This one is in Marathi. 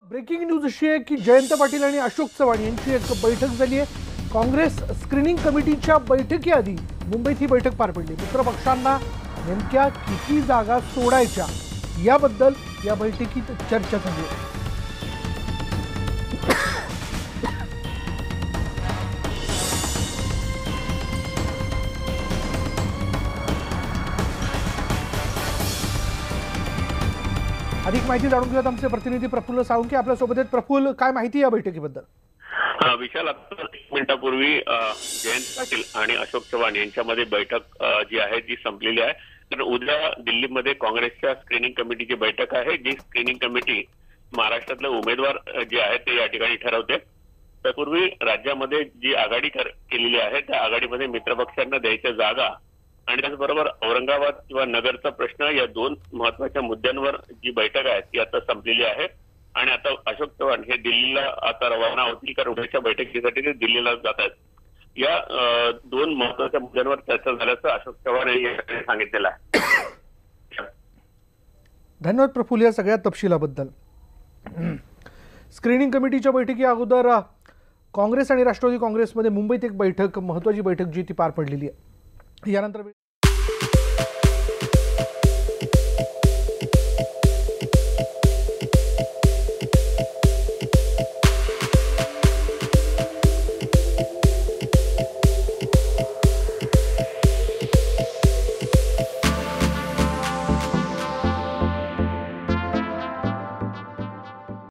ब्रेकिंग न्यूज अशी आहे की जयंत पाटील आणि अशोक चव्हाण यांची एक बैठक झाली आहे। काँग्रेस स्क्रीनिंग कमिटीच्या बैठकीआधी मुंबईत ही बैठक पार पडली। मित्र पक्षांना नेमक्या किती जागा सोडायच्या याबद्दल या बैठकीत चर्चा झाली आहे। अधिक माहिती जाणून घेऊयात आमचे प्रतिनिधी प्रफुल्ल साळुंखे आपल्या सोबत आहेत। प्रफुल्ल, काय माहिती या बैठकीबद्दल? विशाल, आता 1 मिनिटापूर्वी जयंत पाटील आणि अशोक चव्हाण यांच्यामध्ये बैठक जी आहे ती संपलेली आहे। तर उद्या दिल्लीमध्ये काँग्रेसच्या स्क्रीनिंग कमिटीची बैठक आहे, जी स्क्रीनिंग कमिटी महाराष्ट्रातले उमेदवार जे आहेत ते या ठिकाणी ठरवते। त्यापूर्वी राज्यामध्ये जी आघाडी केलेली आहे त्या आघाडीमध्ये मित्रपक्षांना द्यायच्या जागा आणि त्याचबरोबर औरंगाबाद किंवा नगरचा प्रश्न या दोन महत्वाच्या मुद्द्यांवर जी बैठक आहे ती आता संपलेली आहे। आणि आता अशोक चव्हाण हे दिल्लीला आता रवाना होतील, कारण उद्याच्या बैठकीसाठी ते दिल्लीला जात आहेत। या दोन महत्वाच्या मुद्द्यांवर चर्चा झाल्याचं अशोक चव्हाण यांनी सांगितलेलं आहे। धन्यवाद प्रफुल्ल या सगळ्या तपशिलाबद्दल। स्क्रीनिंग कमिटीच्या बैठकी अगोदर काँग्रेस आणि राष्ट्रवादी काँग्रेसमध्ये मुंबईत एक बैठक, महत्वाची बैठक जी ती पार पडलेली आहे। यानंतर